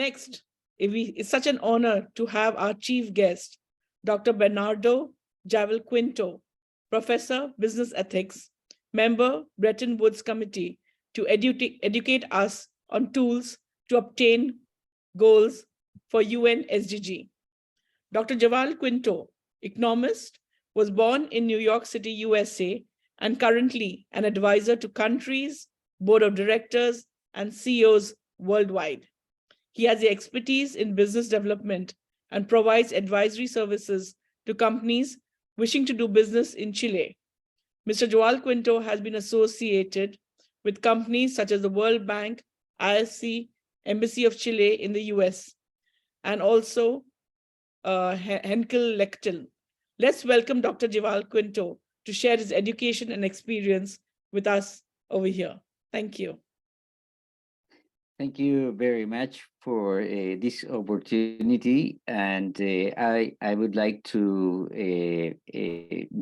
Next, it's such an honor to have our chief guest, Dr. Bernardo Javalquinto, Professor, Business Ethics, member, Bretton Woods Committee, to educate us on tools to obtain goals for UN SDG. Dr. Javalquinto, economist, was born in New York City, USA, and currently an advisor to countries, board of directors, and CEOs worldwide. He has the expertise in business development and provides advisory services to companies wishing to do business in Chile. Mr. Javalquinto has been associated with companies such as the World Bank, ISC, Embassy of Chile in the US, and also Henkel Lechtel. Let's welcome Dr. Javalquinto to share his education and experience with us over here. Thank you. Thank you very much for this opportunity, and I would like to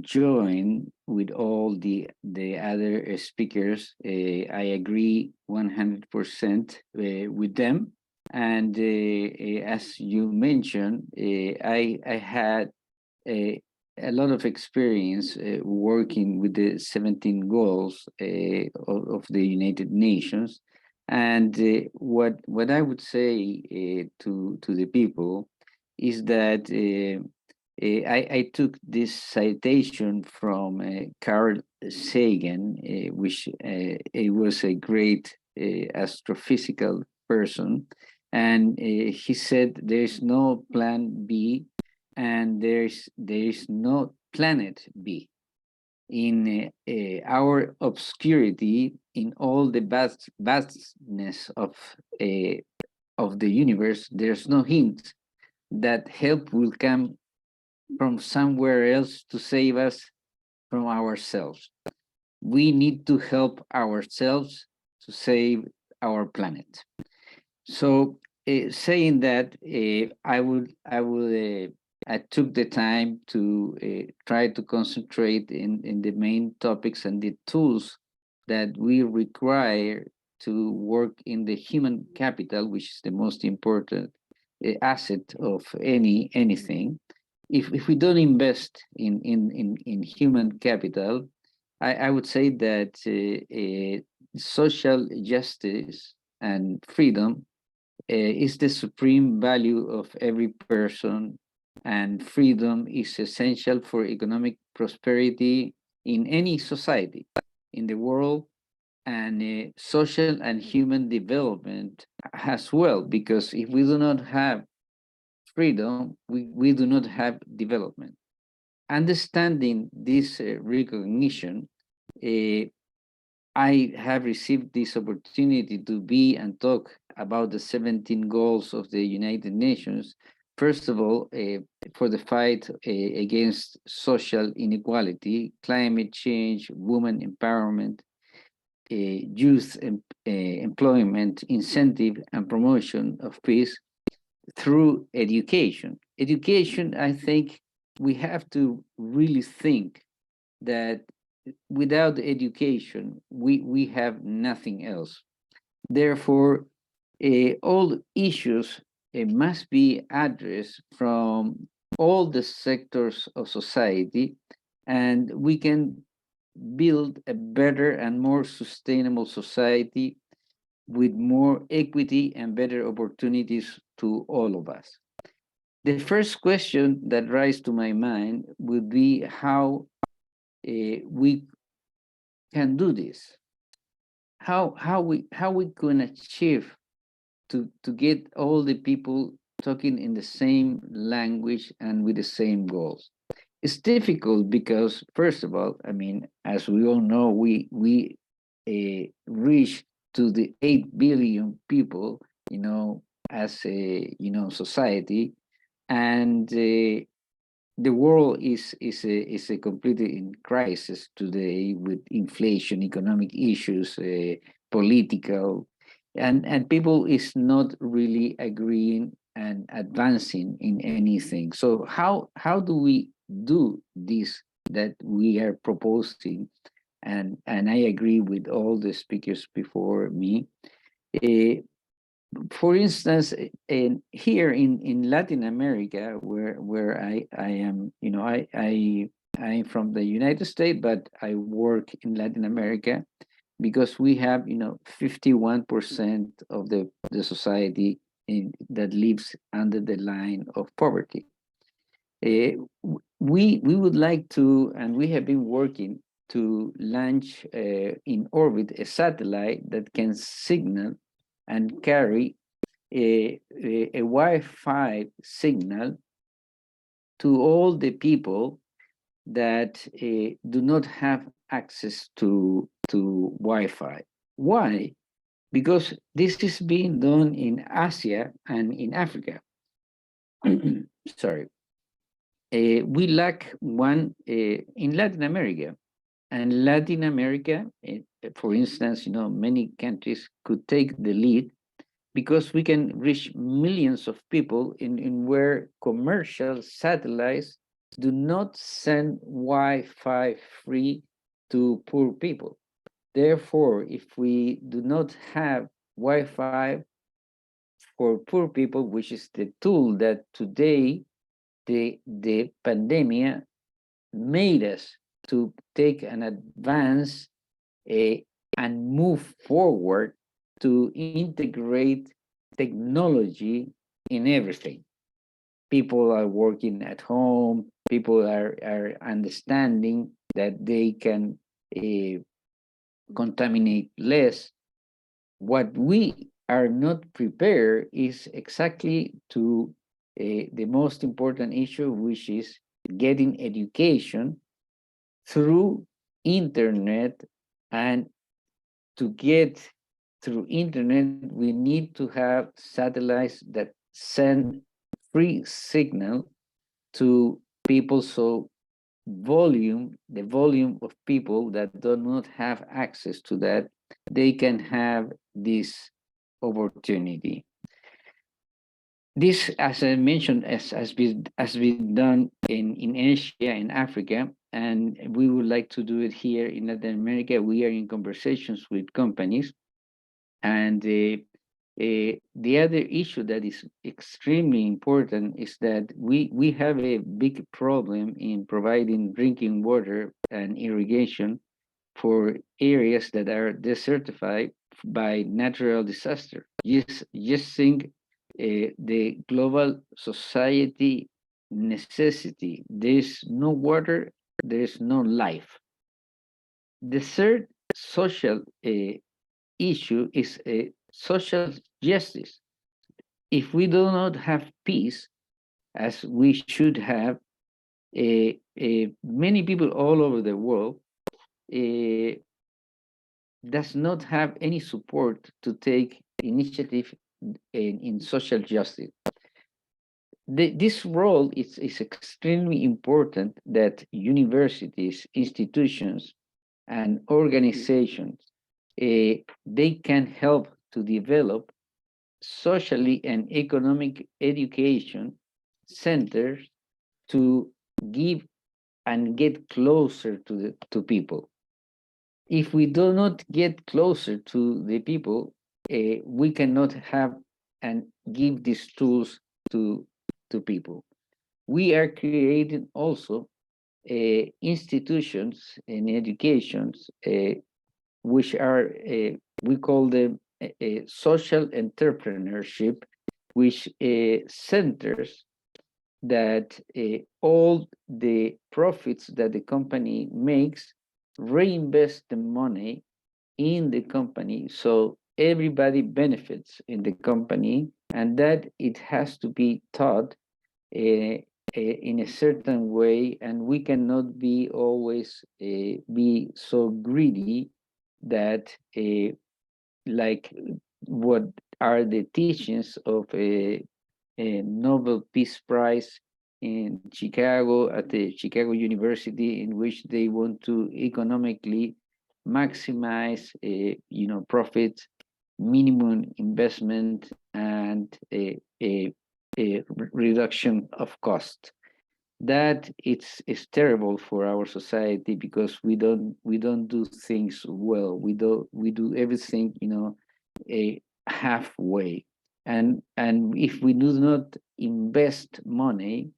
join with all the other speakers. I agree 100% with them, and as you mentioned, I had a lot of experience working with the 17 goals of the United Nations. And what I would say to the people is that I took this citation from Carl Sagan, which it was a great astrophysical person, and he said there's no plan B, and there is no planet B. In our obscurity, in all the vastness of the universe, there's no hint that help will come from somewhere else to save us from ourselves. We need to help ourselves to save our planet. So, saying that, I took the time to try to concentrate in the main topics and the tools that we require to work in the human capital, which is the most important asset of anything. If we don't invest in human capital, I would say that social justice and freedom is the supreme value of every person, and freedom is essential for economic prosperity in any society in the world, and social and human development as well, because if we do not have freedom, we do not have development. Understanding this recognition, I have received this opportunity to be and talk about the 17 goals of the United Nations. First of all, for the fight against social inequality, climate change, women empowerment, youth employment, incentive, and promotion of peace through education. Education, I think we have to really think that without education, we have nothing else. Therefore, all issues must be addressed from all the sectors of society, and we can build a better and more sustainable society with more equity and better opportunities to all of us. The first question that rises to my mind would be how we can do this. How we can achieve to get all the people talking in the same language and with the same goals. It's difficult because, first of all, I mean, as we all know, we reach to the 8 billion people, as a society, and the world is a completely in crisis today with inflation, economic issues, political, and people is not really agreeing and advancing in anything. So how do we do this that we are proposing? And I agree with all the speakers before me. For instance, here in Latin America, where I am, I'm from the United States, but I work in Latin America because we have 51% of the society that lives under the line of poverty. We would like to, and we have been working to launch in orbit a satellite that can signal and carry a Wi-Fi signal to all the people that do not have access to Wi-Fi. Why? Because this is being done in Asia and in Africa. Sorry. We lack one in Latin America. And Latin America, for instance, many countries could take the lead because we can reach millions of people in where commercial satellites do not send Wi-Fi free to poor people. Therefore, if we do not have Wi-Fi for poor people, which is the tool that today the pandemic made us to take an advance and move forward to integrate technology in everything. People are working at home, people are understanding that they can contaminate less. What we are not prepared is exactly to the most important issue, which is getting education through internet. And to get through internet, we need to have satellites that send free signal to people, so the volume of people that do not have access to that, they can have this opportunity. This, as I mentioned, has been done in Asia, in Africa, and we would like to do it here in Latin America. We are in conversations with companies, and the other issue that is extremely important is that we have a big problem in providing drinking water and irrigation for areas that are desertified by natural disaster. Just think the global society necessity. There's no water, there's no life. The third social issue is social justice. If we do not have peace, as we should have, many people all over the world does not have any support to take initiative in social justice. This role is extremely important, that universities, institutions, and organizations, they can help to develop socially and economic education centers to give and get closer to people. If we do not get closer to the people, we cannot have and give these tools to people. We are creating also institutions and educations, which are, we call them social entrepreneurship, which centers that all the profits that the company makes reinvest the money in the company, so everybody benefits in the company, and that it has to be taught in a certain way, and we cannot be always be so greedy that like what are the teachings of a Nobel Peace Prize in Chicago, at the Chicago University, in which they want to economically maximize profit, minimum investment, and a reduction of cost. That is terrible for our society, because we don't do things well. We do everything halfway. And if we do not invest money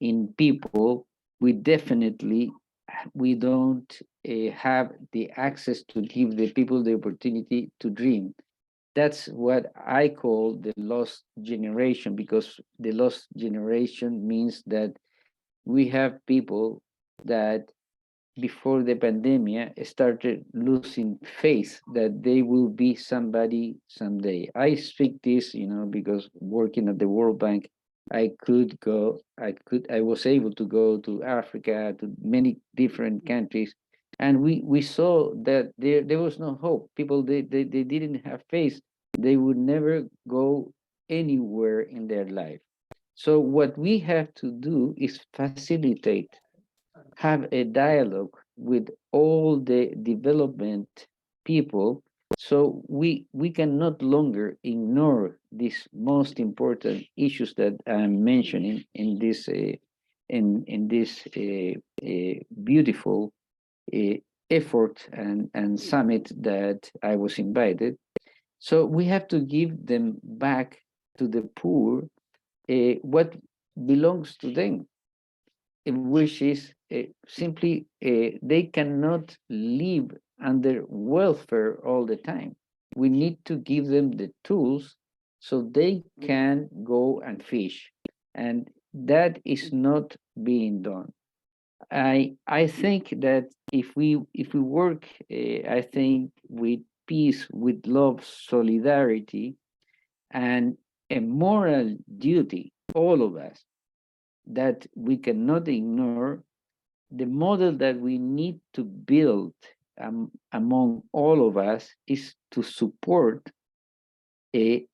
in people, we definitely we don't have the access to give the people the opportunity to dream. That's what I call the lost generation, because the lost generation means that we have people that before the pandemic started losing faith that they will be somebody someday. I speak this, because working at the World Bank, I was able to go to Africa, to many different countries, and we saw that there was no hope. People, they didn't have faith. They would never go anywhere in their life. So what we have to do is facilitate, have a dialogue with all the development people, so we can not longer ignore these most important issues that I'm mentioning in this beautiful uh, effort and summit that I was invited. So we have to give them back to the poor what belongs to them, which is simply they cannot live under welfare all the time. We need to give them the tools so they can go and fish. And that is not being done. I think that if we work, I think with peace, with love, solidarity, and a moral duty, all of us, that we cannot ignore, the model that we need to build among all of us is to support a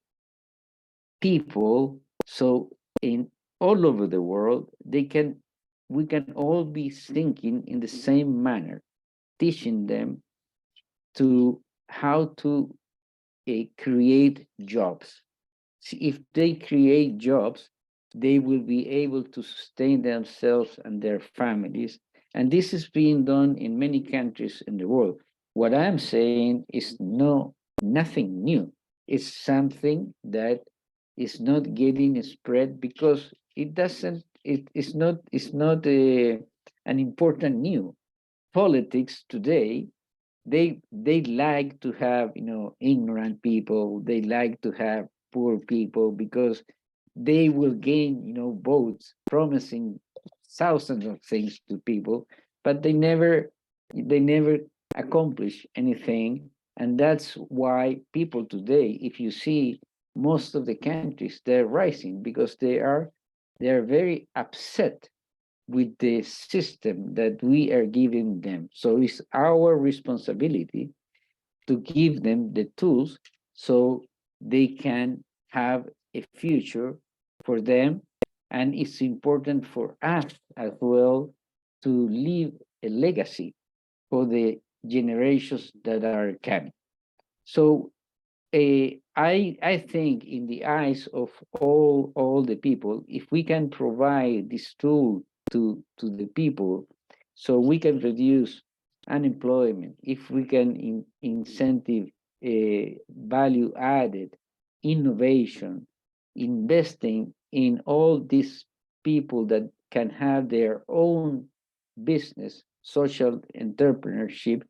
people, so in all over the world we can all be thinking in the same manner, teaching them to how to create jobs. If they create jobs, they will be able to sustain themselves and their families. And this is being done in many countries in the world. What I'm saying is nothing new. It's something that is not getting spread because it doesn't. It's not an important new. Politics today, they like to have ignorant people, they like to have poor people, because they will gain votes, promising thousands of things to people, but they never accomplish anything. And that's why people today, if you see, most of the countries, they're rising because they are very upset with the system that we are giving them. So it's our responsibility to give them the tools so they can have a future for them. And it's important for us as well to leave a legacy for the generations that are coming. So I think in the eyes of all the people, if we can provide this tool to the people, so we can reduce unemployment, if we can incentive value added, innovation, investing in all these people that can have their own business, social entrepreneurship,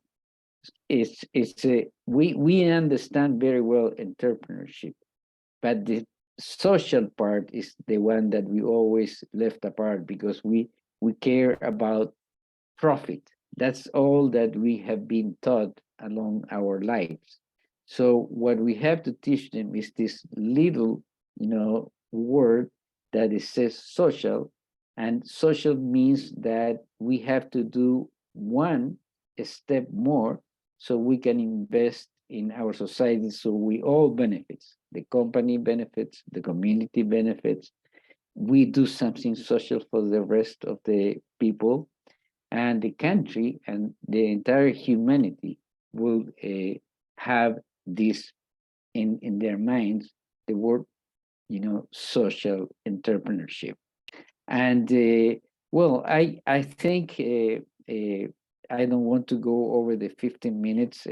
we understand very well entrepreneurship, but the social part is the one that we always left apart, because we care about profit. That's all that we have been taught along our lives. So what we have to teach them is this little word that it says social. And social means that we have to do one step more, so we can invest in our society, so we all benefits. The company benefits, the community benefits. We do something social for the rest of the people, and the country and the entire humanity will have this in their minds, the word social entrepreneurship. And well, I think I don't want to go over the 15 minutes.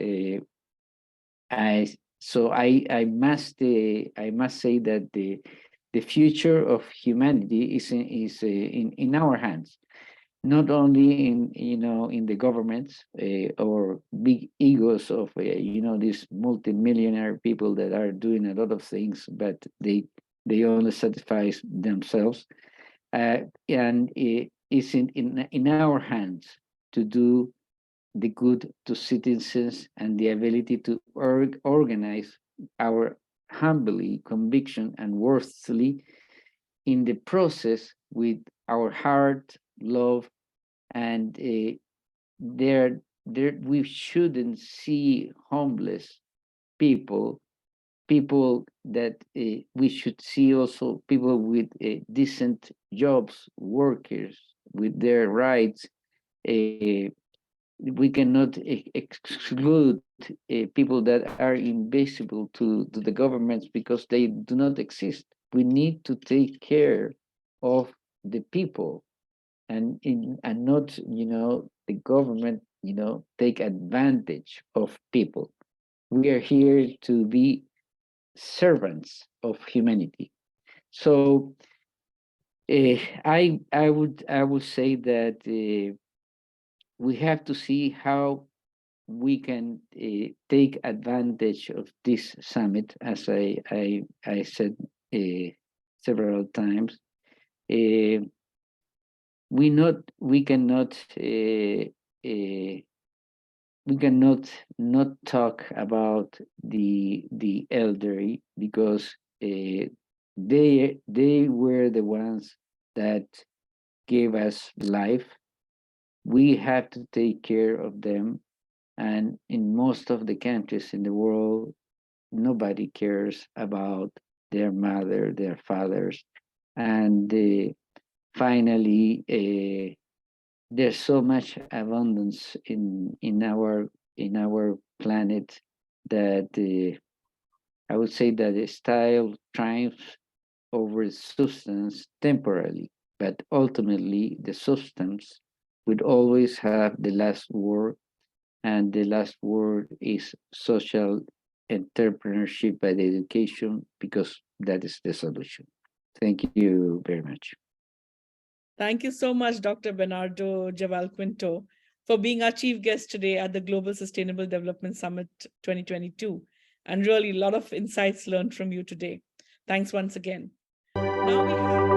I So I must say that the future of humanity is in our hands, not only in in the governments or big egos of these multimillionaire people that are doing a lot of things, but they only satisfy themselves. And it's in our hands to do the good to citizens and the ability to organize our humbly conviction and worthily in the process with our heart, love, and there we shouldn't see homeless people, people that we should see also people with decent jobs, workers with their rights. uh, we cannot exclude people that are invisible to the governments because they do not exist. We need to take care of the people, and not the government take advantage of people. We are here to be servants of humanity. So I would say that we have to see how we can take advantage of this summit, as I said several times. Uh, we cannot we cannot not talk about the elderly, because they were the ones that gave us life. We have to take care of them, and in most of the countries in the world, nobody cares about their mother, their fathers, and finally, there's so much abundance in our planet that I would say that the style triumphs over substance temporarily, but ultimately the substance would always have the last word, and the last word is social entrepreneurship by the education, because that is the solution. Thank you very much. Thank you so much, Dr. Bernardo Javalquinto, for being our chief guest today at the Global Sustainable Development Summit 2022. And really, a lot of insights learned from you today. Thanks once again. Now we have